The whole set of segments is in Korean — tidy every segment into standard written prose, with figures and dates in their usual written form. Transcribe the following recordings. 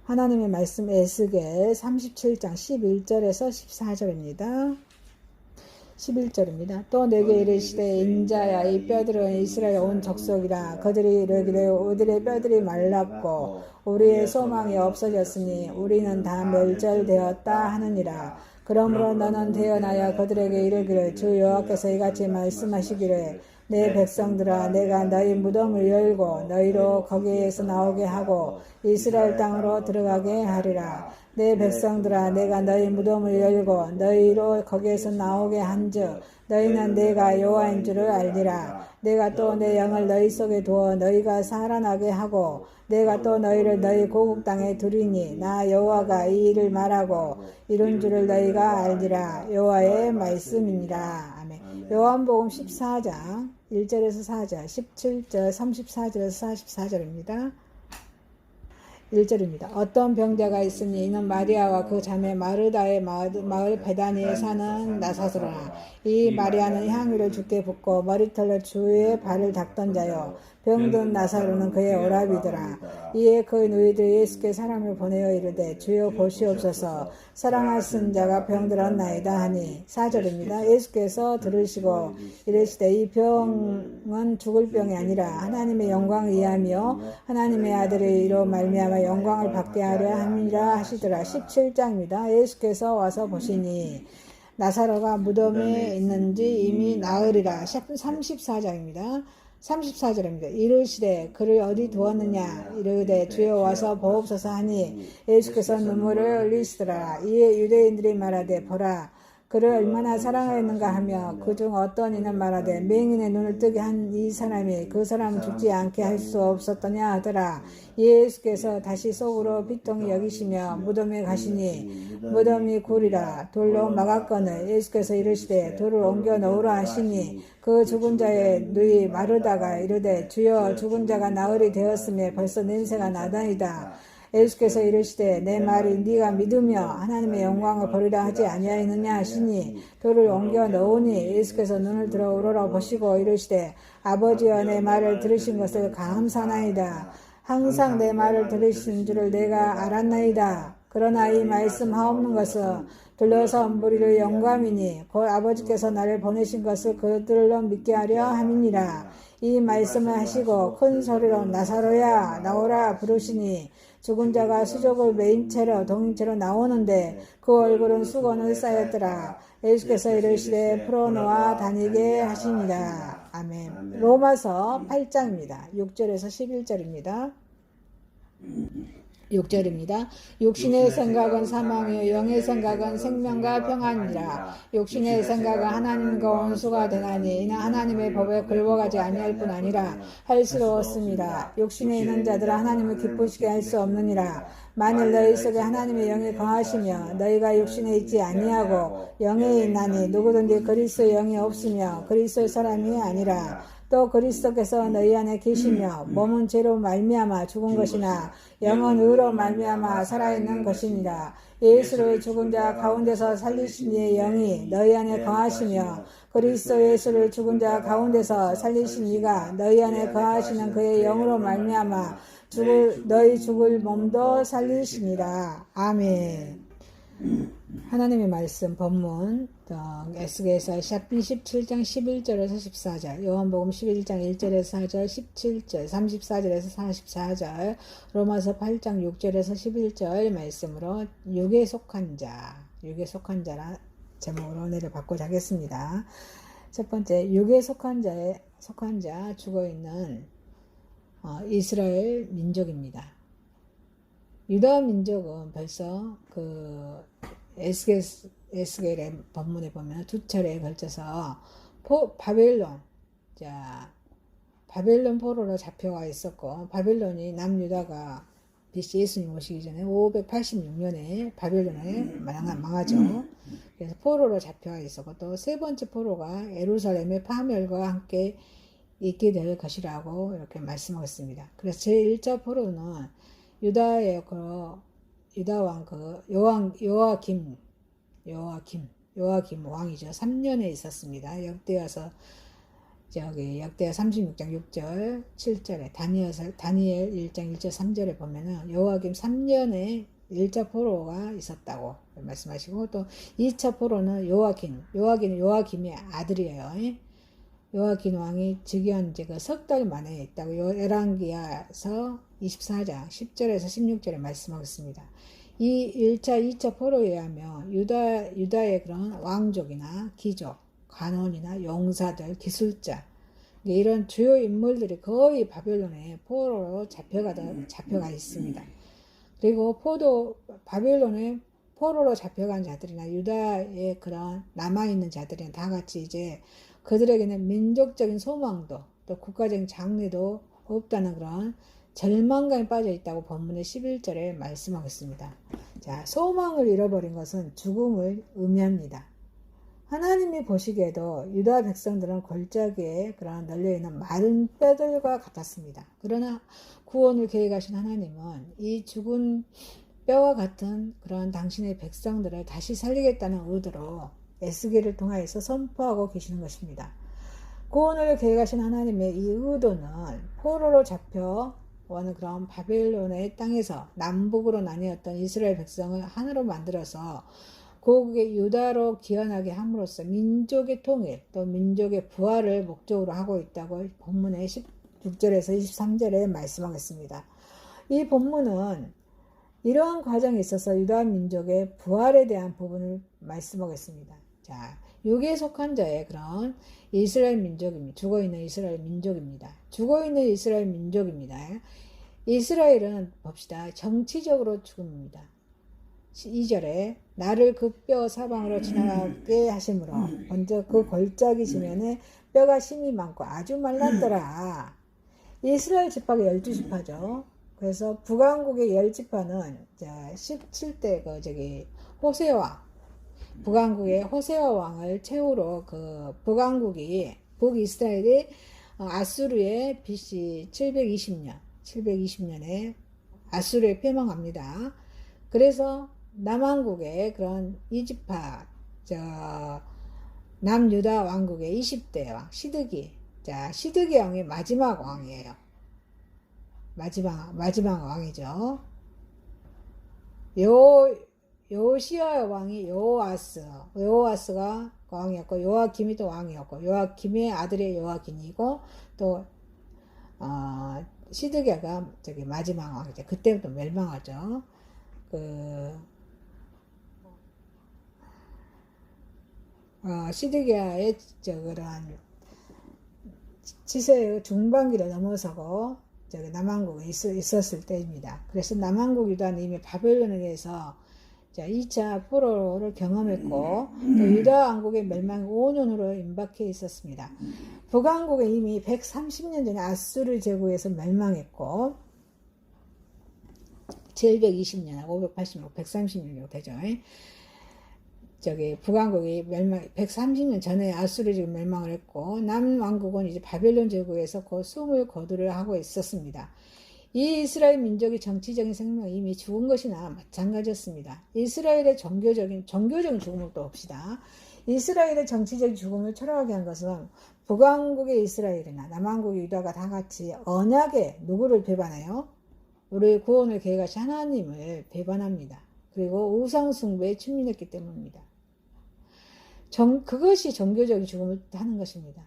하나님의 말씀 에스겔 37장 11절에서 14절입니다. 11절입니다. 또 내게 이르시되 인자야 이 뼈들은 이스라엘 온 족속이라. 그들이 이르기를 우리의 뼈들이 말랐고 우리의 소망이 없어졌으니 우리는 다 멸절되었다 하느니라. 그러므로 너는 대언하여 그들에게 이르기를 주 여호와께서 이같이 말씀하시기를 내 백성들아 내가 너희 무덤을 열고 너희로 거기에서 나오게 하고 이스라엘 땅으로 들어가게 하리라. 내 백성들아 내가 너희 무덤을 열고 너희로 거기에서 나오게 한즉 너희는 내가 여호와인 줄을 알리라. 내가 또 내 영을 너희 속에 두어 너희가 살아나게 하고 내가 또 너희를 너희 고국 땅에 두리니 나 여호와가 이 일을 말하고 이룬 줄을 너희가 알리라. 여호와의 말씀이니라. 아멘. 요한복음 14장 1절에서 4절 17절 34절에서 44절입니다. 1절입니다. 어떤 병자가 있으니 이는 마리아와 그 자매 마르다의 마을 베다니에 사는 나사로라. 이 마리아는 향유를 주께 붓고 머리털로 주의 발을 닦던 자요 병든 나사로는 그의 오라비더라. 이에 그 누이들이 예수께 사람을 보내어 이르되 주여 보시옵소서 사랑하신 자가 병들었나이다 하니 4절입니다. 예수께서 들으시고 이르시되 이 병은 죽을 병이 아니라 하나님의 영광을 위하며 하나님의 아들의 이로 말미암아 영광을 받게 하려 함이라 하시더라. 17장입니다. 예수께서 와서 보시니 나사로가 무덤에 있는지 이미 나으리라. 34장입니다. 34절입니다. 이르시되 그를 어디 두었느냐 이르되 주여 와서 보옵소서 하니 예수께서 눈물을 흘리시더라. 이에 유대인들이 말하되 보라 그를 얼마나 사랑하였는가 하며 그중 어떤 이는 말하되 맹인의 눈을 뜨게 한 이 사람이 그 사람은 죽지 않게 할 수 없었더냐 하더라. 예수께서 다시 속으로 비통히 여기시며 무덤에 가시니 무덤이 굴이라 돌로 막았거늘 예수께서 이르시되 돌을 옮겨 놓으라 하시니 그 죽은 자의 누이 마르다가 이르되 주여 죽은 자가 나흘이 되었으며 벌써 냄새가 나다이다. 예수께서 이르시되 내 말이 네가 믿으며 하나님의 영광을 버리라 하지 아니하였느냐 하시니 돌을 옮겨 넣으니 예수께서 눈을 들어 우러러 보시고 이르시되 아버지여 내 말을 들으신 것을 감사나이다. 항상 내 말을 들으신 줄을 내가 알았나이다. 그러나 이 말씀하옵는 것은 둘러서 무리를 영감이니 곧 아버지께서 나를 보내신 것을 그들로 믿게 하려 함이니라. 이 말씀을 하시고 큰 소리로 나사로야 나오라 부르시니 죽은 자가 수족을 메인 채로 동인 채로 나오는데 그 얼굴은 수건을 쌓였더라. 예수께서 이르시되 풀어놓아 다니게 하시니라. 아멘. 로마서 8장입니다. 6절에서 11절입니다. 6절입니다. 육신의 생각은 사망이요 영의 생각은 생명과 평안이라. 육신의 생각은 하나님과 원수가 되나니 이는 하나님의 법에 굴복하지 아니할 뿐 아니라 할 수도 없습니다. 육신에 있는 자들은 하나님을 기쁘시게 할 수 없느니라. 만일 너희 속에 하나님의 영이 거하시며 너희가 육신에 있지 아니하고 영에 있나니 누구든지 그리스도의 영이 없으며 그리스도의 사람이 아니라. 또 그리스도께서 너희 안에 계시며 몸은 죄로 말미암아 죽은 것이나 영은 의로 말미암아 살아있는 것이니라. 예수를 죽은 자 가운데서 살리신 이의 영이 너희 안에 거하시며 그리스도 예수를 죽은 자 가운데서 살리신 이가 너희 안에 거하시는 그의 영으로 말미암아 너희 죽을 몸도 살리시니라. 아멘. 하나님의 말씀 본문 에스겔서 17장 11절에서 14절 요한복음 11장 1절에서 4절 17절 34절에서 44절 로마서 8장 6절에서 11절 말씀으로 육에 속한 자라 제목으로 은혜를 받고자 하겠습니다. 첫 번째 육에 속한 자 죽어있는 이스라엘 민족입니다. 유다 민족은 벌써 에스겔의 본문에 보면 두 차례에 걸쳐서 바벨론 포로로 잡혀가 있었고 바벨론이 남유다가 BC 예수님 오시기 전에 586년에 바벨론에 망하죠. 그래서 포로로 잡혀가 있었고 또 세 번째 포로가 예루살렘의 파멸과 함께 있게 될 것이라고 이렇게 말씀하셨습니다. 그래서 제1차 포로는 유다의 유다 왕 요아김 왕이죠. 3년에 있었습니다. 역대하서 저기 역대하 36장 6절 7절에 다니엘 1장 1절 3절에 보면은 요아김 3년에 1차 포로가 있었다고 말씀하시고, 또 2차 포로는 요아김은 요아김의 아들이에요. 요아김 왕이 즉위한 지가 석 달 만에 있다고 열왕기하서 24장 10절에서 16절에 말씀하겠습니다. 이 1차, 2차 포로에 의하면 유다의 그런 왕족이나 귀족, 관원이나 용사들, 기술자, 이런 주요 인물들이 거의 바벨론에 포로로 잡혀가 있습니다. 그리고 바벨론에 포로로 잡혀간 자들이나 유다의 그런 남아있는 자들은 다 같이 이제 그들에게는 민족적인 소망도 또 국가적인 장래도 없다는 그런 절망감에 빠져 있다고 본문의 11절에 말씀하겠습니다. 자, 소망을 잃어버린 것은 죽음을 의미합니다. 하나님이 보시기에도 유다 백성들은 골짜기에 그런 널려있는 마른 뼈들과 같았습니다. 그러나 구원을 계획하신 하나님은 이 죽은 뼈와 같은 그런 당신의 백성들을 다시 살리겠다는 의도로 에스겔을 통하여서 선포하고 계시는 것입니다. 구원을 계획하신 하나님의 이 의도는 포로로 잡혀오는 그런 바벨론의 땅에서 남북으로 나뉘었던 이스라엘 백성을 하나로 만들어서 고국의 유다로 기원하게 함으로써 민족의 통일 또 민족의 부활을 목적으로 하고 있다고 본문의 16절에서 23절에 말씀하겠습니다. 이 본문은 이러한 과정에 있어서 유다 민족의 부활에 대한 부분을 말씀하겠습니다. 자, 여기에 속한 자의 그런 이스라엘 민족입니다. 죽어있는 이스라엘 민족입니다. 죽어있는 이스라엘 민족입니다. 이스라엘은 봅시다. 정치적으로 죽음입니다. 2절에 나를 그 뼈 사방으로 지나가게 하심으로 먼저 그 골짜기 지면에 뼈가 심이 많고 아주 말랐더라. 이스라엘 지파가 12지파죠. 그래서 북왕국의 10지파는 17대 호세아 북왕국의 호세아 왕을 최후로 그 북이스라엘이 아수르의 BC 720년에 아수르에 패망합니다. 그래서 남왕국의 그런 이지파, 남유다 왕국의 20대 왕, 시드기 왕이 마지막 왕이에요. 마지막 왕이죠. 요시야 왕이 요아스가 왕이었고, 요아김이 또 왕이었고, 요아김의 아들이 요아긴이고, 또, 시드기야가 마지막 왕이죠. 그때부터 멸망하죠. 시드기야의 그러한 치세의 중반기를 넘어서고 남왕국에 있었을 때입니다. 그래서 남왕국 유다는 이미 바벨론에 의해서 2차 포로를 경험했고 또 유다 왕국의 멸망이 5년으로 임박해 있었습니다. 북왕국에 이미 130년 전에 아수르 제국에서 멸망했고 720년, 580년, 130년 되죠. 북왕국이 130년 전에 아수르 제국 멸망을 했고, 남왕국은 이제 바벨론 제국에서 그 숨을 거두려 하고 있었습니다. 이 이스라엘 민족의 정치적인 생명이 이미 죽은 것이나 마찬가지였습니다. 이스라엘의 종교적인 죽음을 또 봅시다. 이스라엘의 정치적인 죽음을 초래하게 한 것은 북왕국의 이스라엘이나 남왕국의 유다가 다 같이 언약에 누구를 배반해요? 우리 구원을 계획하신 하나님을 배반합니다. 그리고 우상숭배에 침민했기 때문입니다. 그것이 종교적인 죽음을 하는 것입니다.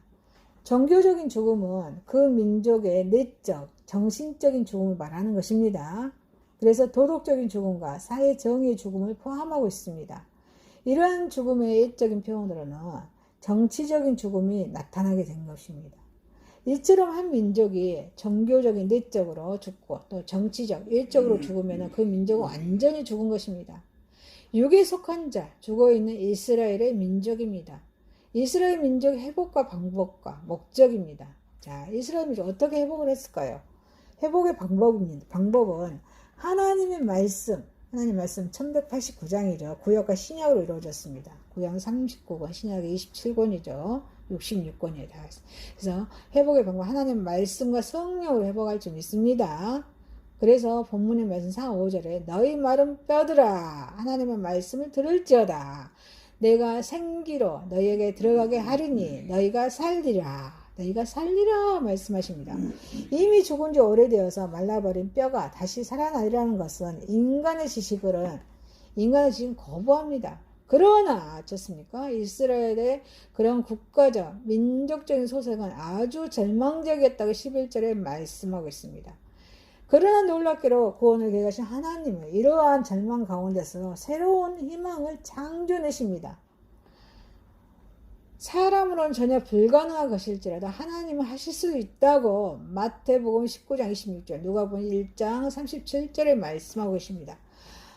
종교적인 죽음은 그 민족의 내적, 정신적인 죽음을 말하는 것입니다. 그래서 도덕적인 죽음과 사회 정의의 죽음을 포함하고 있습니다. 이러한 죽음의 옛적인 표현으로는 정치적인 죽음이 나타나게 된 것입니다. 이처럼 한 민족이 종교적인 내적으로 죽고 또 정치적, 일적으로 죽으면 그 민족은 완전히 죽은 것입니다. 육에 속한 자, 죽어있는 이스라엘의 민족입니다. 이스라엘 민족의 회복과 방법과 목적입니다. 자, 이스라엘 민족 어떻게 회복을 했을까요? 회복의 방법은 하나님 말씀 1189장이죠. 구약과 신약으로 이루어졌습니다. 구약은 39권, 신약이 27권이죠. 66권이에요. 다. 그래서 회복의 방법, 하나님 말씀과 성령으로 회복할 줄 믿습니다. 그래서 본문의 말씀 4, 5절에 너희 마른 뼈들아 하나님의 말씀을 들을지어다. 내가 생기로 너희에게 들어가게 하리니 너희가 살리라. 너희가 살리라 말씀하십니다. 이미 죽은 지 오래되어서 말라버린 뼈가 다시 살아나리라는 것은 인간의 지식은 거부합니다. 그러나 어떻습니까? 이스라엘의 그런 국가적 민족적인 소생은 아주 절망적이었다고 11절에 말씀하고 있습니다. 그러나 놀랍게도 구원을 계획하신 하나님은 이러한 절망 가운데서 새로운 희망을 창조내십니다. 사람으로는 전혀 불가능한 것일지라도 하나님은 하실 수 있다고 마태복음 19장 26절, 누가복음 1장 37절에 말씀하고 계십니다.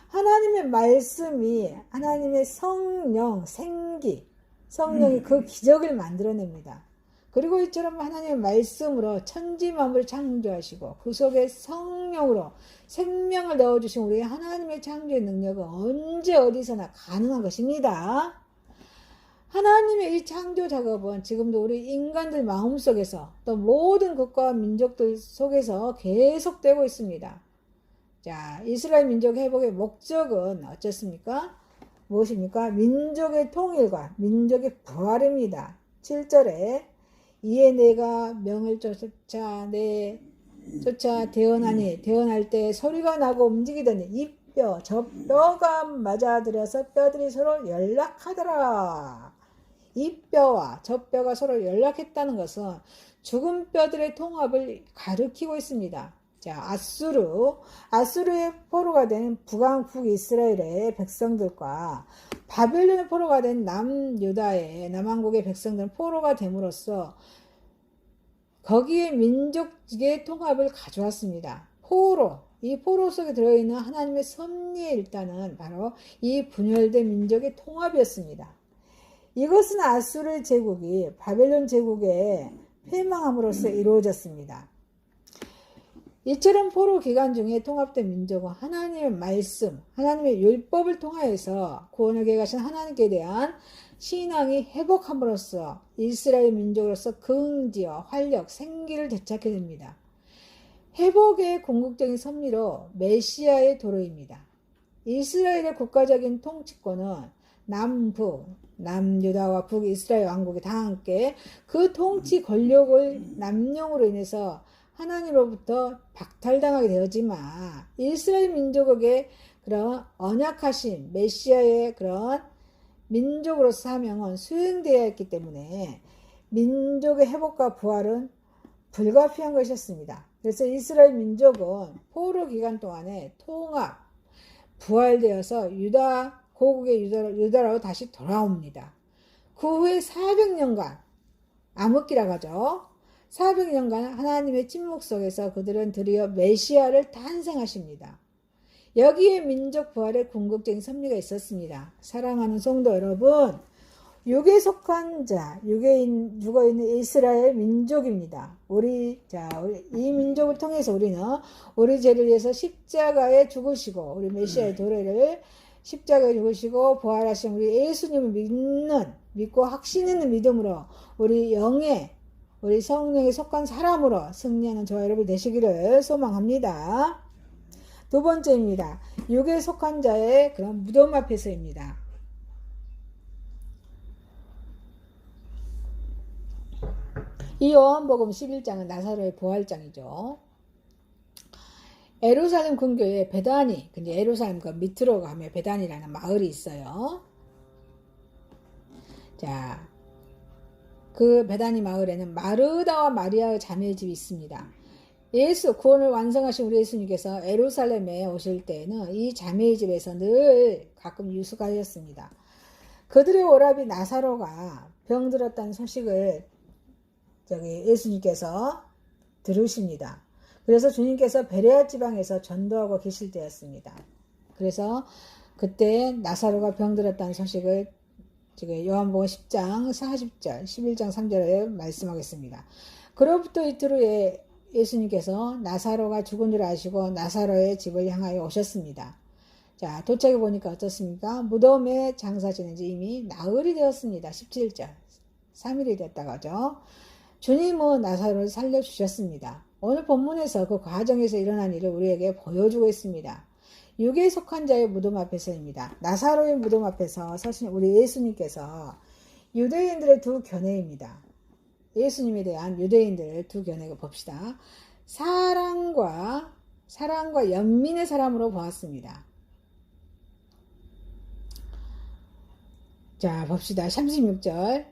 하나님의 말씀이 하나님의 성령, 성령이 그 기적을 만들어냅니다. 그리고 이처럼 하나님의 말씀으로 천지 만물을 창조하시고 그 속에 성령으로 생명을 넣어주신 우리 하나님의 창조의 능력은 언제 어디서나 가능한 것입니다. 하나님의 이 창조 작업은 지금도 우리 인간들 마음속에서 또 모든 국가와 민족들 속에서 계속되고 있습니다. 자, 이스라엘 민족 회복의 목적은 어떻습니까? 무엇입니까? 민족의 통일과 민족의 부활입니다. 7절에 이에 내가 명을 쫓아 대언하니 대언할 때 소리가 나고 움직이더니 이 뼈 저 뼈가 맞아들여서 뼈들이 서로 연락하더라. 이 뼈와 저 뼈가 서로 연락했다는 것은 죽은 뼈들의 통합을 가리키고 있습니다. 자, 아수르의 포로가 된 북이스라엘의 백성들과 바벨론의 포로가 된 남한국의 백성들은 포로가 됨으로써 거기에 민족의 통합을 가져왔습니다. 이 포로 속에 들어있는 하나님의 섭리의 일단은 바로 이 분열된 민족의 통합이었습니다. 이것은 아수르 제국이 바벨론 제국에 패망함으로써 이루어졌습니다. 이처럼 포로 기간 중에 통합된 민족은 하나님의 말씀, 하나님의 율법을 통하여서 구원을 계획하신 하나님께 대한 신앙이 회복함으로써 이스라엘 민족으로서 긍지와 활력, 생기를 되찾게 됩니다. 회복의 궁극적인 섭리로 메시아의 도로입니다. 이스라엘의 국가적인 통치권은 남유다와 북이스라엘 왕국이 다 함께 그 통치 권력을 남용으로 인해서 하나님으로부터 박탈당하게 되었지만 이스라엘 민족에게 그런 언약하신 메시아의 그런 민족으로서 사명은 수행되어야 했기 때문에 민족의 회복과 부활은 불가피한 것이었습니다. 그래서 이스라엘 민족은 포로 기간 동안에 통합, 부활되어서 고국의 유다로 다시 돌아옵니다. 그 후에 400년간 암흑기라고 하죠. 400년간 하나님의 침묵 속에서 그들은 드디어 메시아를 탄생하십니다. 여기에 민족 부활의 궁극적인 섭리가 있었습니다. 사랑하는 성도 여러분, 육에 속한 자, 육에 죽어있는 이스라엘 민족입니다. 이 민족을 통해서 우리는 우리 죄를 위해서 십자가에 죽으시고 우리 메시아의 도래를 십자가에 죽으시고 부활하신 우리 예수님을 믿고 확신 있는 믿음으로 우리 성령에 속한 사람으로 승리하는 저와 여러분 되시기를 소망합니다. 두 번째입니다. 육에 속한 자의 그런 무덤 앞에서입니다. 이 요한복음 11장은 나사로의 부활장이죠. 예루살렘 근교에 베다니, 근데 예루살렘 그 밑으로 가면 베다니라는 마을이 있어요. 자, 그 베다니 마을에는 마르다와 마리아의 자매집이 있습니다. 구원을 완성하신 우리 예수님께서 예루살렘에 오실 때에는 이 자매의 집에서 늘 가끔 유숙하셨습니다. 그들의 오라비 나사로가 병들었다는 소식을 예수님께서 들으십니다. 그래서 주님께서 베레아 지방에서 전도하고 계실 때였습니다. 그래서 그때 나사로가 병들었다는 소식을 요한복음 10장 40절, 11장 3절에 말씀하겠습니다. 그로부터 이틀 후에 예수님께서 나사로가 죽은 줄 아시고 나사로의 집을 향하여 오셨습니다. 자, 도착해 보니까 어떻습니까? 무덤에 장사 지낸 지 이미 나흘이 되었습니다. 17절. 3일이 됐다고 하죠. 주님은 나사로를 살려주셨습니다. 오늘 본문에서 그 과정에서 일어난 일을 우리에게 보여주고 있습니다. 육에 속한 자의 무덤 앞에서입니다. 나사로의 무덤 앞에서 서신 우리 예수님께서 유대인들의 두 견해입니다. 예수님에 대한 유대인들 두 견해를 봅시다. 사랑과 연민의 사람으로 보았습니다. 자, 봅시다. 36절.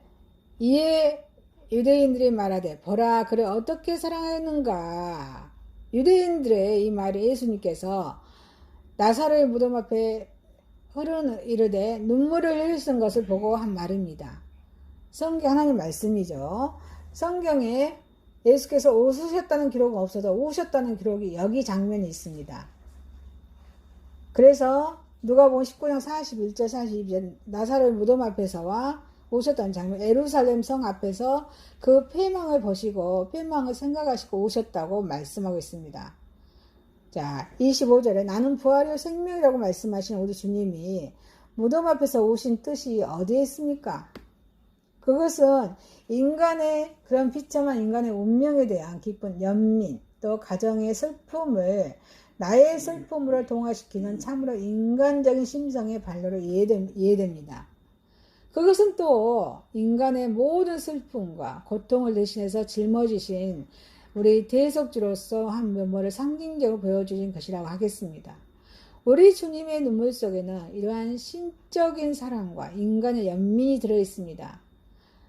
이에 유대인들이 말하되 보라 그를 어떻게 사랑하였는가. 유대인들의 이 말이 예수님께서 나사로의 무덤 앞에 이르되 눈물을 흘리신 것을 보고 한 말입니다. 성경 하나님 말씀이죠. 성경에 예수께서 웃으셨다는 기록은 없어도 우셨다는 기록이 여기 장면이 있습니다. 그래서 누가복음 19장 41절 42절 나사로의 무덤 앞에서와 오셨다는 장면, 예루살렘 성 앞에서 그 패망을 보시고 패망을 생각하시고 오셨다고 말씀하고 있습니다. 자, 25절에 나는 부활이요 생명이라고 말씀하신 우리 주님이 무덤 앞에서 오신 뜻이 어디에 있습니까? 그것은 인간의 그런 비참한 인간의 운명에 대한 깊은 연민, 또 가정의 슬픔을 나의 슬픔으로 동화시키는 참으로 인간적인 심성의 발로로 이해됩니다. 그것은 또 인간의 모든 슬픔과 고통을 대신해서 짊어지신 우리 대속주로서 한 면모를 상징적으로 보여주신 것이라고 하겠습니다. 우리 주님의 눈물 속에는 이러한 신적인 사랑과 인간의 연민이 들어있습니다.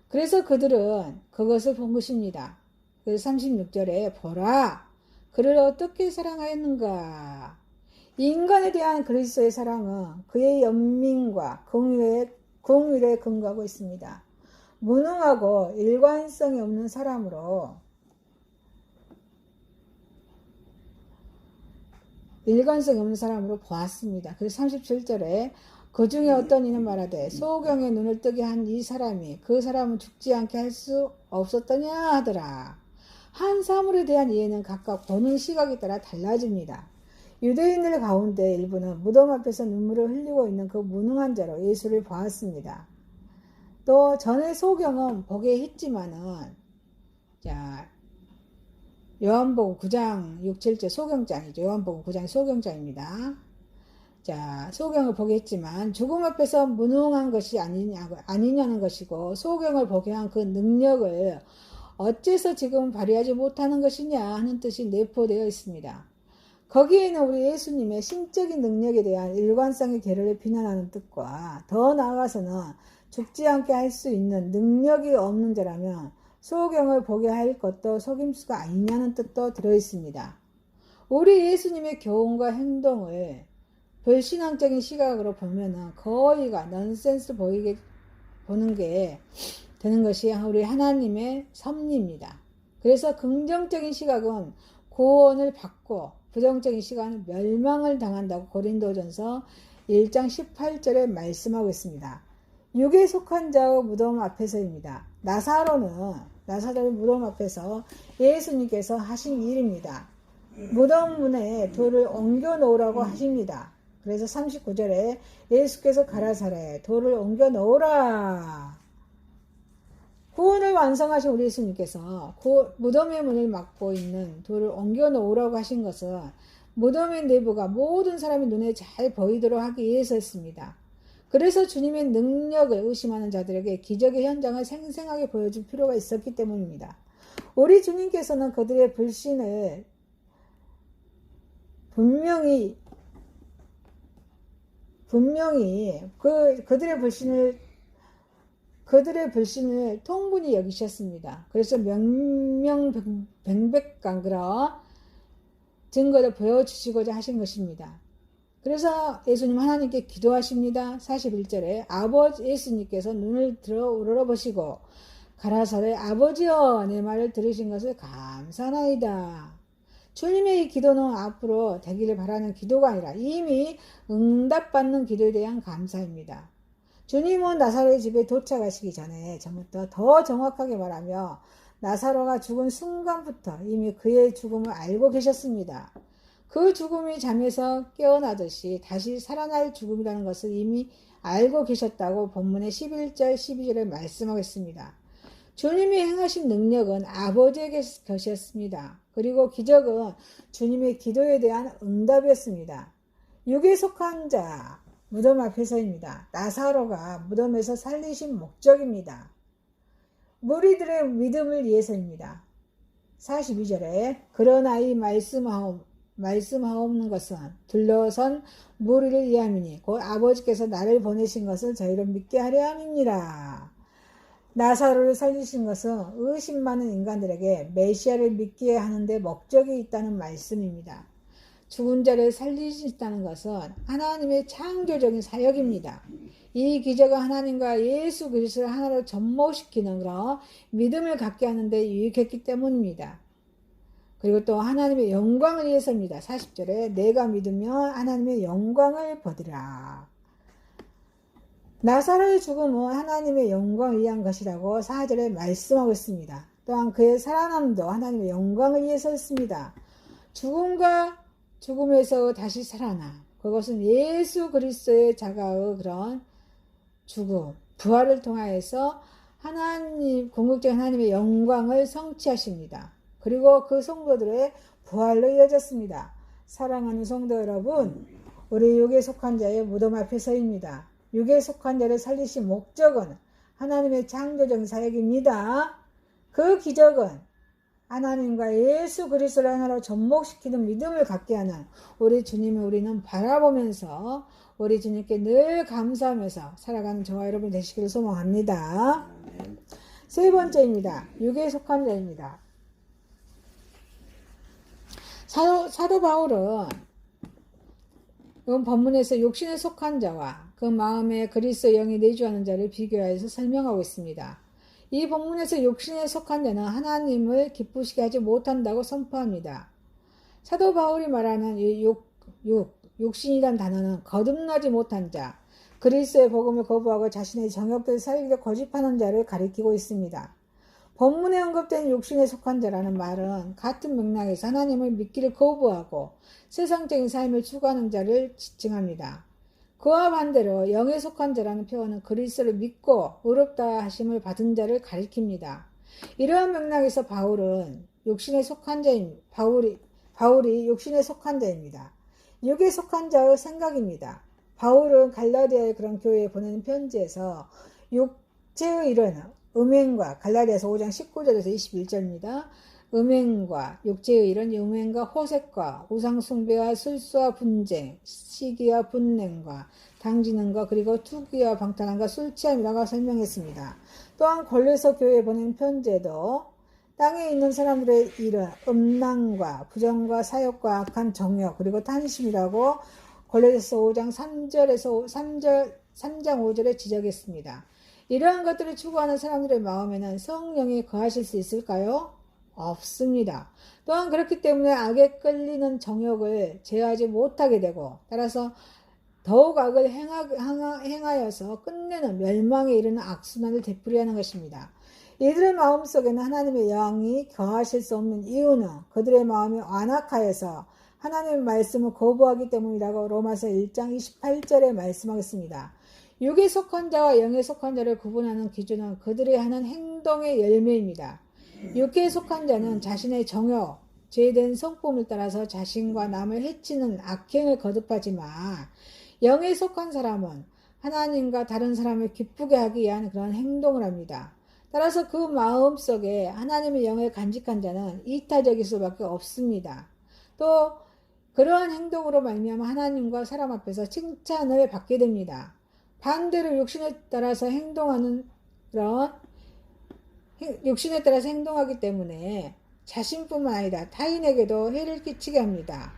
그래서 그들은 그것을 본 것입니다. 그래서 36절에 보라 그를 어떻게 사랑하였는가. 인간에 대한 그리스도의 사랑은 그의 연민과 긍휼에 근거하고 있습니다. 무능하고 일관성이 없는 사람으로 보았습니다. 그래서 37절에 그 중에 어떤 이는 말하되 소경의 눈을 뜨게 한 이 사람이 그 사람은 죽지 않게 할 수 없었더냐 하더라. 한 사물에 대한 이해는 각각 보는 시각에 따라 달라집니다. 유대인들 가운데 일부는 무덤 앞에서 눈물을 흘리고 있는 그 무능한 자로 예수를 보았습니다. 또 전에 소경은 보게 했지만은 자 요한복음 9장 6, 7절 소경장이죠. 요한복음 9장 소경장입니다. 자, 소경을 보게 했지만 죽음 앞에서 무능한 것이 아니냐는 것이고 소경을 보게 한 그 능력을 어째서 지금 발휘하지 못하는 것이냐 하는 뜻이 내포되어 있습니다. 거기에는 우리 예수님의 신적인 능력에 대한 일관성의 계를 비난하는 뜻과 더 나아가서는 죽지 않게 할 수 있는 능력이 없는 자라면 소경을 보게 할 것도 속임수가 아니냐는 뜻도 들어있습니다. 우리 예수님의 교훈과 행동을 불신앙적인 시각으로 보면은 거의가 넌센스 보는 게 되는 것이 우리 하나님의 섭리입니다. 그래서 긍정적인 시각은 구원을 받고 부정적인 시각은 멸망을 당한다고 고린도전서 1장 18절에 말씀하고 있습니다. 육에 속한 자의 무덤 앞에서입니다. 나사로의 무덤 앞에서 예수님께서 하신 일입니다. 무덤 문에 돌을 옮겨 놓으라고 하십니다. 그래서 39절에 예수께서 가라사대 돌을 옮겨 놓으라. 구원을 완성하신 우리 예수님께서 무덤의 문을 막고 있는 돌을 옮겨 놓으라고 하신 것은 무덤의 내부가 모든 사람의 눈에 잘 보이도록 하기 위해서였습니다. 그래서 주님의 능력을 의심하는 자들에게 기적의 현장을 생생하게 보여줄 필요가 있었기 때문입니다. 우리 주님께서는 그들의 불신을 분명히 그들의 불신을 통분히 여기셨습니다. 그래서 명명백백강그러 증거를 보여주시고자 하신 것입니다. 그래서 예수님 하나님께 기도하십니다. 41절에 예수님께서 눈을 들어 우러러보시고 가라사대 아버지여 내 말을 들으신 것을 감사하나이다. 주님의 이 기도는 앞으로 되기를 바라는 기도가 아니라 이미 응답받는 기도에 대한 감사입니다. 주님은 나사로의 집에 도착하시기 전에 전부터 더 정확하게 말하며 나사로가 죽은 순간부터 이미 그의 죽음을 알고 계셨습니다. 그 죽음이 잠에서 깨어나듯이 다시 살아날 죽음이라는 것을 이미 알고 계셨다고 본문의 11절 12절에 말씀하겠습니다. 주님이 행하신 능력은 아버지의 것이었습니다. 그리고 기적은 주님의 기도에 대한 응답이었습니다. 육에 속한 자 무덤 앞에서입니다. 나사로가 무덤에서 살리신 목적입니다. 무리들의 믿음을 위해서입니다. 42절에 그러나 이 말씀하옵는 것은 둘러선 무리를 위함이니 곧 아버지께서 나를 보내신 것을 저희로 믿게 하려 함이니라. 나사로를 살리신 것은 의심 많은 인간들에게 메시아를 믿게 하는데 목적이 있다는 말씀입니다. 죽은 자를 살리신다는 것은 하나님의 창조적인 사역입니다. 이 기적은 하나님과 예수 그리스도를 하나로 접목시키는 그런 믿음을 갖게 하는데 유익했기 때문입니다. 그리고 또 하나님의 영광을 위해서입니다. 40절에 내가 믿으면 하나님의 영광을 보리라. 나사로의 죽음은 하나님의 영광을 위한 것이라고 4절에 말씀하고 있습니다. 또한 그의 살아남도 하나님의 영광을 위해서였습니다. 죽음에서 다시 살아나 그것은 예수 그리스도의 자가의 그런 죽음, 부활을 통하여서 하나님, 궁극적인 하나님의 영광을 성취하십니다. 그리고 그 성도들의 부활로 이어졌습니다. 사랑하는 성도 여러분, 우리 육에 속한 자의 무덤 앞에 서입니다. 육에 속한 자를 살리신 목적은 하나님의 창조적 사역입니다. 그 기적은 하나님과 예수 그리스도를 하나로 접목시키는 믿음을 갖게 하는 우리 주님을 우리는 바라보면서 우리 주님께 늘 감사하면서 살아가는 저와 여러분 되시기를 소망합니다. 세 번째입니다. 육에 속한 자입니다. 사도 바울은 이번 본문에서 육신에 속한 자와 그 마음에 그리스도 영이 내주하는 자를 비교하여서 설명하고 있습니다. 이 본문에서 육신에 속한 자는 하나님을 기쁘시게 하지 못한다고 선포합니다. 사도 바울이 말하는 육신이란 단어는 거듭나지 못한 자, 그리스도의 복음을 거부하고 자신의 정욕들을 살리려 고집하는 자를 가리키고 있습니다. 본문에 언급된 육신에 속한 자라는 말은 같은 맥락에서 하나님을 믿기를 거부하고 세상적인 삶을 추구하는 자를 지칭합니다. 그와 반대로 영에 속한 자라는 표현은 그리스도를 믿고 의롭다 하심을 받은 자를 가리킵니다. 이러한 맥락에서 바울이 육신에 속한 자입니다. 육에 속한 자의 생각입니다. 바울은 갈라디아의 그런 교회에 보내는 편지에서 육체의 일은 음행과 갈라디아서 5장 19절에서 21절입니다. 음행과 육체의 일은 음행과 호색과 우상숭배와 술수와 분쟁, 시기와 분냄과 당지는 것 그리고 투기와 방탕함과 술취함이라고 설명했습니다. 또한 골로새 교회에 보낸 편지에도 땅에 있는 사람들의 일은 음란과 부정과 사욕과 악한 정욕 그리고 탐심이라고 골로새서 5장 3장 5절에 지적했습니다. 이러한 것들을 추구하는 사람들의 마음에는 성령이 거하실 수 있을까요? 없습니다. 또한 그렇기 때문에 악에 끌리는 정욕을 제어하지 못하게 되고 따라서 더욱 악을 행하여서 끝내는 멸망에 이르는 악순환을 되풀이하는 것입니다. 이들의 마음속에는 하나님의 영이 거하실 수 없는 이유는 그들의 마음이 완악하여서 하나님의 말씀을 거부하기 때문이라고 로마서 1장 28절에 말씀하겠습니다. 육에 속한 자와 영에 속한 자를 구분하는 기준은 그들이 하는 행동의 열매입니다. 육에 속한 자는 자신의 정욕, 죄된 성품을 따라서 자신과 남을 해치는 악행을 거듭하지만 영에 속한 사람은 하나님과 다른 사람을 기쁘게 하기 위한 그런 행동을 합니다. 따라서 그 마음속에 하나님의 영을 간직한 자는 이타적일 수밖에 없습니다. 또 그러한 행동으로 말미암아 하나님과 사람 앞에서 칭찬을 받게 됩니다. 반대로 육신에 따라서 행동하기 때문에 자신뿐만 아니라 타인에게도 해를 끼치게 합니다.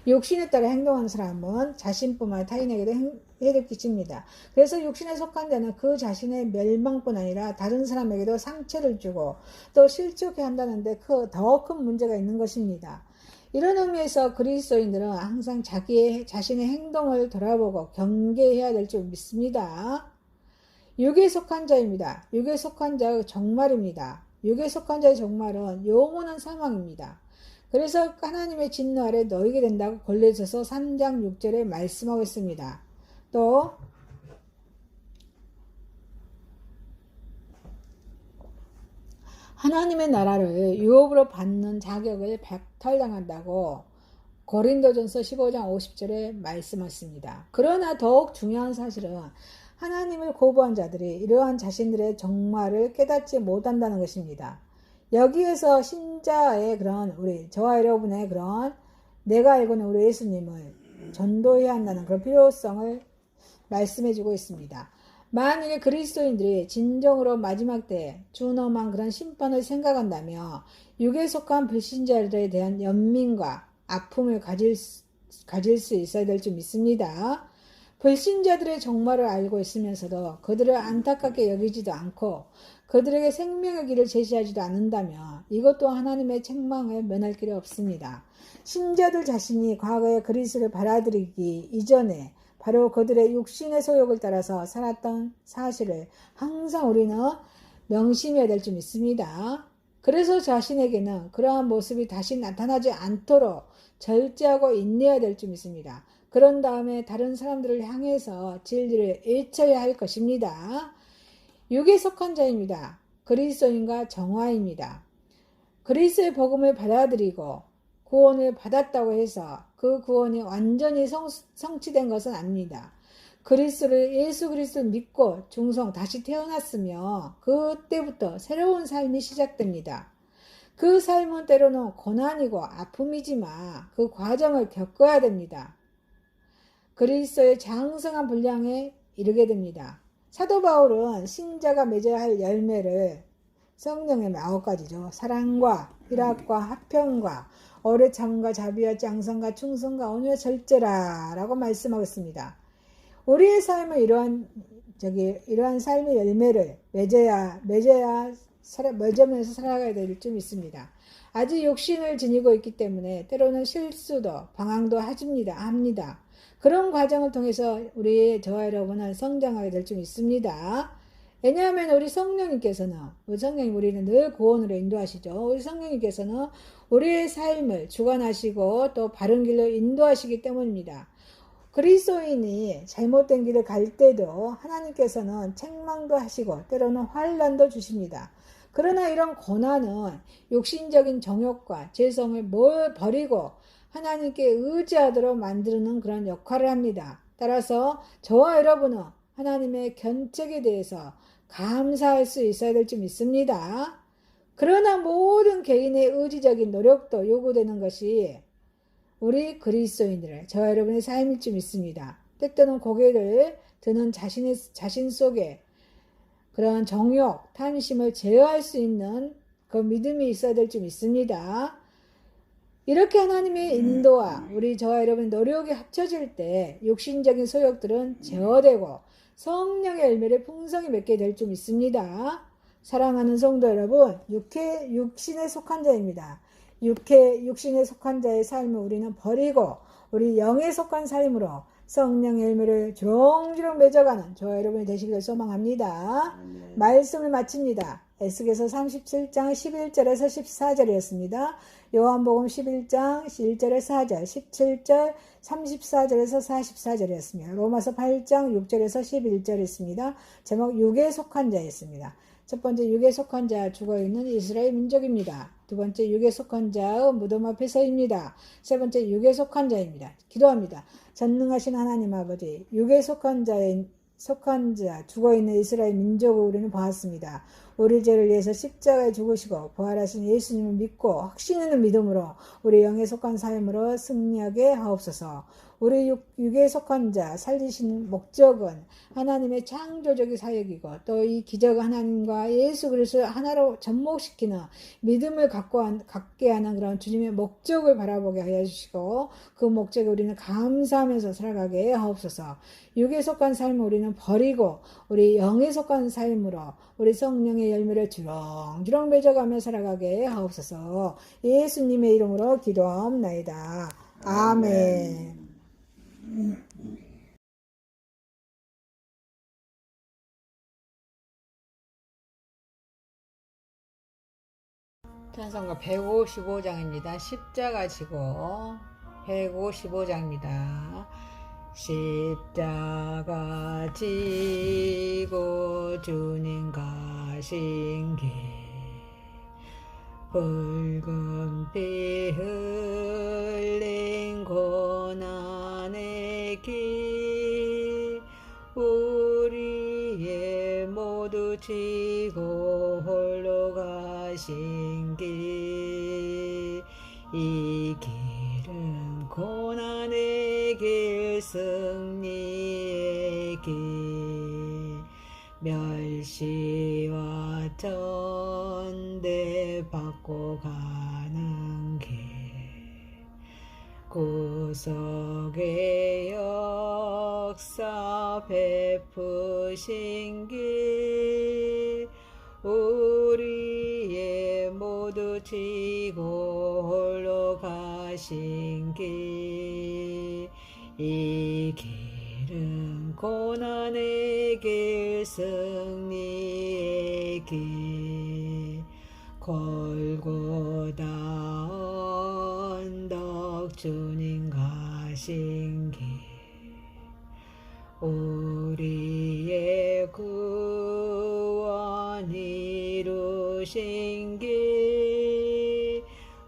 육신에 따라 행동하는 사람은 자신뿐만 아니라 타인에게도 해를 끼칩니다. 그래서 육신에 속한 자는 그 자신의 멸망뿐 아니라 다른 사람에게도 상처를 주고 또 실족해 한다는데 더 큰 문제가 있는 것입니다. 이런 의미에서 그리스도인들은 항상 자신의 행동을 돌아보고 경계해야 될 줄 믿습니다. 육에 속한 자입니다. 육에 속한 자의 종말입니다. 육에 속한 자의 종말은 영원한 사망입니다. 그래서 하나님의 진노 아래 놓이게 된다고 골로새서 3장 6절에 말씀하고 있습니다. 또 하나님의 나라를 유업으로 받는 자격을 박탈당한다고 고린도전서 15장 50절에 말씀하십니다. 그러나 더욱 중요한 사실은 하나님을 거부한 자들이 이러한 자신들의 정말을 깨닫지 못한다는 것입니다. 여기에서 신자의 그런 저와 여러분의 그런 내가 알고는 우리 예수님을 전도해야 한다는 그런 필요성을 말씀해주고 있습니다. 만일에 그리스도인들이 진정으로 마지막 때에 준엄한 그런 심판을 생각한다며 육에 속한 불신자들에 대한 연민과 아픔을 가질 수 있어야 될 줄 믿습니다. 불신자들의 정말을 알고 있으면서도 그들을 안타깝게 여기지도 않고 그들에게 생명의 길을 제시하지도 않는다면 이것도 하나님의 책망을 면할 길이 없습니다. 신자들 자신이 과거에 그리스도를 받아들이기 이전에 바로 그들의 육신의 소욕을 따라서 살았던 사실을 항상 우리는 명심해야 될 줄 믿습니다. 그래서 자신에게는 그러한 모습이 다시 나타나지 않도록 절제하고 인내해야 될 줄 믿습니다. 그런 다음에 다른 사람들을 향해서 진리를 외쳐야 할 것입니다. 육에 속한 자입니다. 그리스도인과 정화입니다. 그리스도의 복음을 받아들이고 구원을 받았다고 해서 그 구원이 완전히 성취된 것은 아닙니다. 예수 그리스도를 믿고 중성 다시 태어났으며 그때부터 새로운 삶이 시작됩니다. 그 삶은 때로는 고난이고 아픔이지만 그 과정을 겪어야 됩니다. 그리스도의 장성한 분량에 이르게 됩니다. 사도 바울은 신자가 맺어야 할 열매를 성령의 9가지죠. 사랑과 희락과 화평과 오래 참음과 자비와 장성과 충성과 온유와 절제라 라고 말씀하고 있습니다. 우리의 삶은 이러한 삶의 열매를 맺으면서 살아가야 될 줄 믿습니다. 아직 욕심을 지니고 있기 때문에 때로는 실수도 방황도 합니다. 그런 과정을 통해서 저와 여러분은 성장하게 될 줄 믿습니다. 왜냐하면 우리 성령님께서는 우리는 늘 구원으로 인도하시죠. 우리 성령님께서는 우리의 삶을 주관하시고 또 바른 길로 인도하시기 때문입니다. 그리스도인이 잘못된 길을 갈 때도 하나님께서는 책망도 하시고 때로는 환난도 주십니다. 그러나 이런 고난은 욕심적인 정욕과 죄성을 버리고 하나님께 의지하도록 만드는 그런 역할을 합니다. 따라서 저와 여러분은 하나님의 견책에 대해서 감사할 수 있어야 될 줄 믿습니다. 그러나 모든 개인의 의지적인 노력도 요구되는 것이 우리 그리스도인들의 저와 여러분의 삶일 줄 믿습니다. 때때는 고개를 드는 자신 속에 그런 정욕, 탐심을 제어할 수 있는 그 믿음이 있어야 될 줄 믿습니다. 이렇게 하나님의 인도와 저와 여러분의 노력이 합쳐질 때 육신적인 소욕들은 제어되고 성령의 열매를 풍성히 맺게 될 줄 믿습니다. 사랑하는 성도 여러분, 육신에 속한 자입니다. 육신에 속한 자의 삶을 우리는 버리고 우리 영에 속한 삶으로 성령의 열매를 주렁주렁 맺어가는 저와 여러분이 되시기를 소망합니다. 말씀을 마칩니다. 에스겔서 37장 11절에서 14절이었습니다. 요한복음 11장 1절에서 4절, 17절 34절에서 44절이었습니다. 로마서 8장 6절에서 11절이었습니다. 제목 육에 속한 자였습니다. 첫 번째, 육에 속한 자 죽어있는 이스라엘 민족입니다. 두 번째, 육에 속한 자의 무덤 앞에서입니다. 세 번째, 육에 속한 자입니다. 기도합니다. 전능하신 하나님 아버지, 육에 속한 자 죽어있는 이스라엘 민족을 우리는 보았습니다. 우리 죄를 위해서 십자가에 죽으시고 부활하신 예수님을 믿고 확신 있는 믿음으로 우리 영에 속한 삶으로 승리하게 하옵소서. 우리 육에 속한 자 살리신 목적은 하나님의 창조적인 사역이고 또 이 기적 하나님과 예수 그리스도 하나로 접목시키는 믿음을 갖게 하는 그런 주님의 목적을 바라보게 하여 주시고 그 목적에 우리는 감사하면서 살아가게 하옵소서. 육에 속한 삶을 우리는 버리고 우리 영에 속한 삶으로 우리 성령의 열매를 주렁주렁 맺어가며 살아가게 하옵소서. 예수님의 이름으로 기도하옵나이다. 아멘. 찬송가 155장입니다. 십자가 지고 155장입니다. 십자가 지고 주님 가신 길 붉은 피 흘린 고난의 길 우리 지고 홀로 가신 길 이 길은 고난의 길 승리의 길 멸시와 천대 받고 가는 길 구속의 역사 베푸신 길 우리의 모두 지고 홀로 가신 길 이 길은 고난의 길 승리의 길 골고다 언덕 주님 가신 길 우리의 구원 이루신 길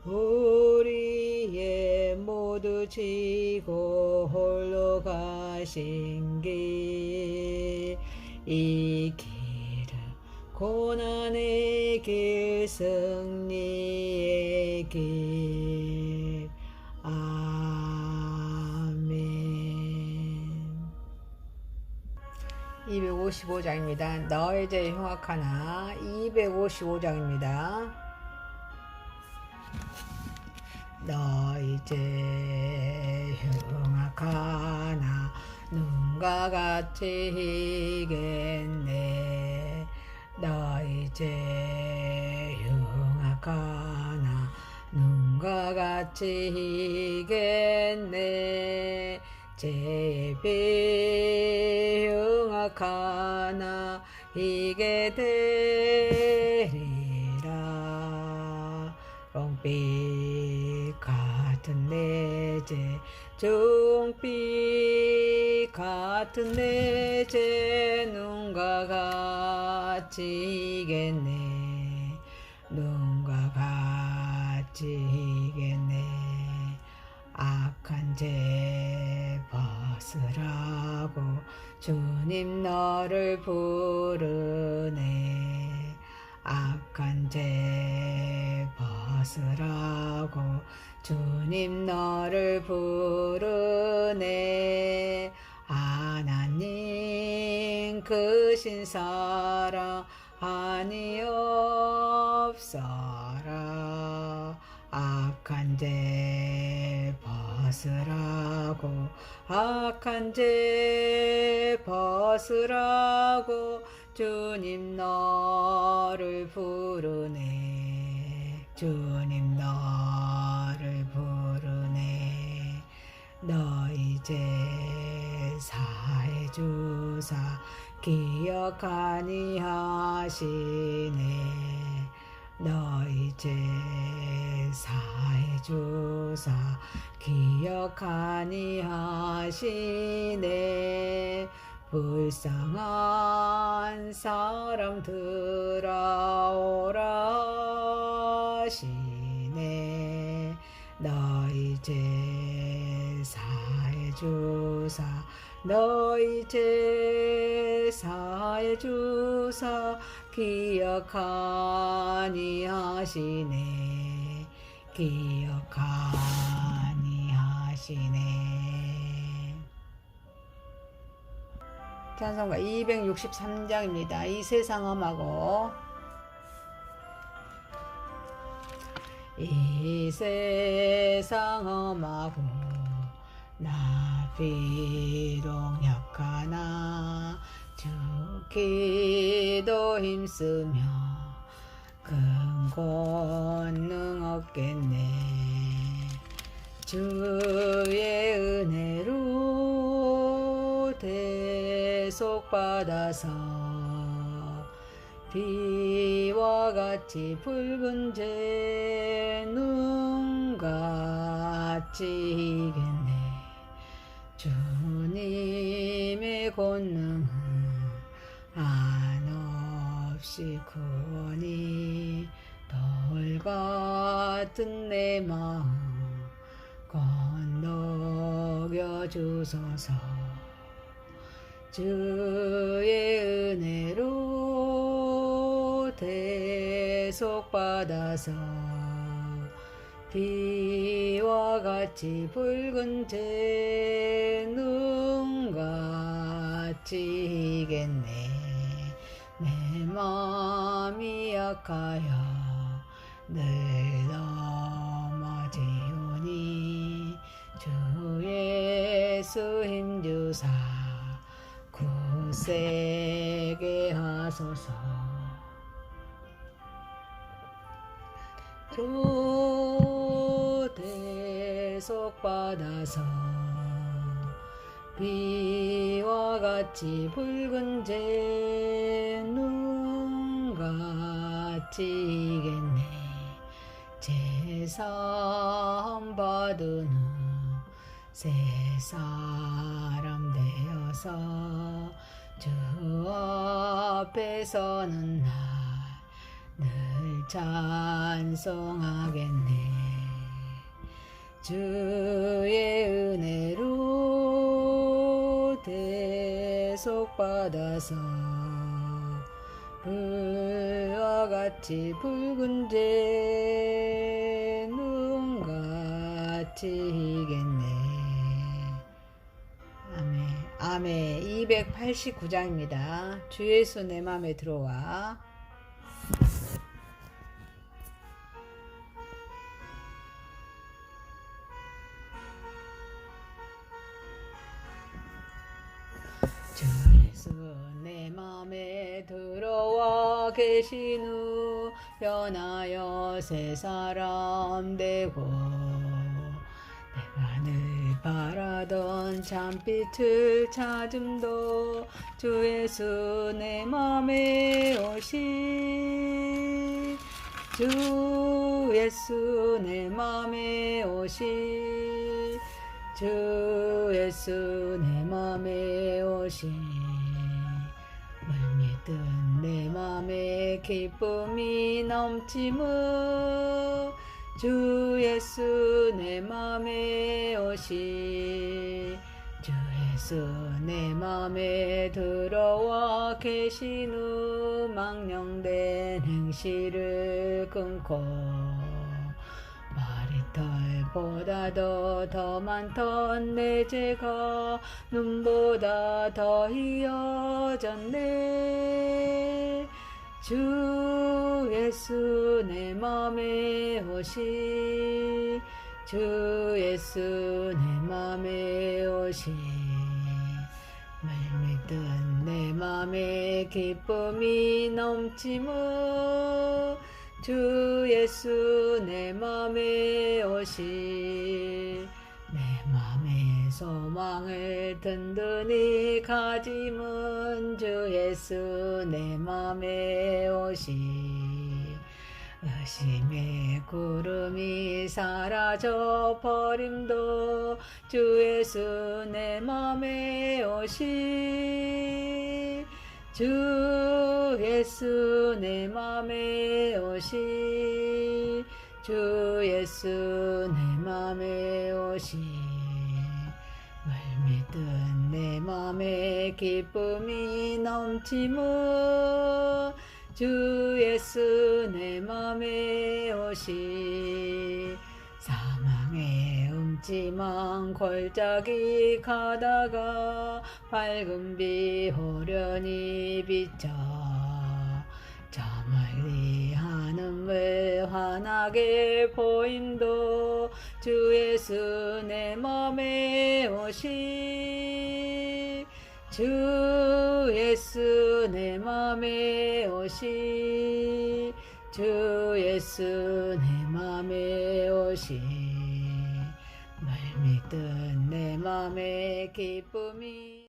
우리의 모두 지고 홀로 가신 길 이 길은 고난의 길 승리의 길 아멘. 255장입니다. 너의 죄 흉악하나 255장입니다. 너의 죄 흉악하나 눈과 같이 희겠네 너의 죄 흉악하나 눈과 같이 희겠네 죄의 비 흉악하나 희게 되리라 롱빛 같은 내 죄 중빛 같은 내 죄 눈과 같이 희겠네 눈과 같이 희겠네 악한 죄 벗으라고 주님 너를 부르네 악한 죄 벗으라고 주님 너를 부르네 하나님 크신 사랑 한이 없어라 악한 죄 벗으라고 악한 죄 벗으라고 주님 너를 부르네 주님 너를 부르네 너희 죄 사해 주사 기억하니 하시네 너희 죄 사해 주사 기억하니 하시네 불쌍한 사람들아 오라 하시네 너희 죄 사해 주사 너희 죄 사해 주사 기억하니 하시네 기억하니 하시네. 찬송가 263장입니다. 이 세상 험하고 이 세상 험하고 나 비록 약하나 주 기도 힘쓰며 큰 권능 얻겠네 주의 은혜로 대속받아서 비와 같이 붉은 제 눈같이 희겠네 주님의 권능은 한없이 크니 돌 같은 내 마음 건너겨 주소서 주의 은혜로 대속받아서 비와 같이 붉은 제 눈같이 이겠네. 내 마음이 약하여 늘 넘어지오니 주 예수 힘주사 굳세게 하소서. 주 대속받아서 비와 같이 붉은 제 눈같이 이겠네. 제사함 받은 후 새 사람 되어서 주 앞에 서는 날 늘 찬송하겠네. 주의 은혜로 대속받아서 불과 같이 붉은 제 눈같이 이겠네. 아멘. 아멘. 289장입니다. 주 예수 내 맘에 들어와. 주 예수 내 맘에 들어와 계신 후 변하여 새 사람 되고 내가 늘 바라던 참빛을 찾음도 주 예수 내 맘에 오시. 주 예수 내 맘에 오시. 주 예수 내 맘에 오시. 물밀듯 내 맘에 기쁨이 넘치무 주 예수 내 맘에 오시. 주 예수 내 맘에 들어와 계신 후 망령된 행실을 끊고 머리털보다도 더 많던 내 죄가 눈보다 더 희어졌네. 주 예수 내 맘에 오시. 주 예수 내 맘에 오시. 물밀듯 내 맘에 기쁨이 넘치무 주 예수 내 맘에 오시. 내 맘의 소망을 든든히 가짐은 주 예수 내 맘에 오시. 의심의 구름이 사라져 버림도 주 예수 내 맘에 오시. 주 예수 내 맘에 오시. 주 예수 내 맘에 오시. 물밀듯 내 맘에 기쁨이 넘치무 주 예수 내 맘에 오시. 사망의 음침한 골짜기 가다가 밝은 빛 호련히 비쳐 저 멀리 하늘을 환하게 보인도 주 예수 내 맘에 오시. 주 예수 내 맘에 오시. 주 예수 내 맘에 오시. 물밀듯 내 맘에 기쁨이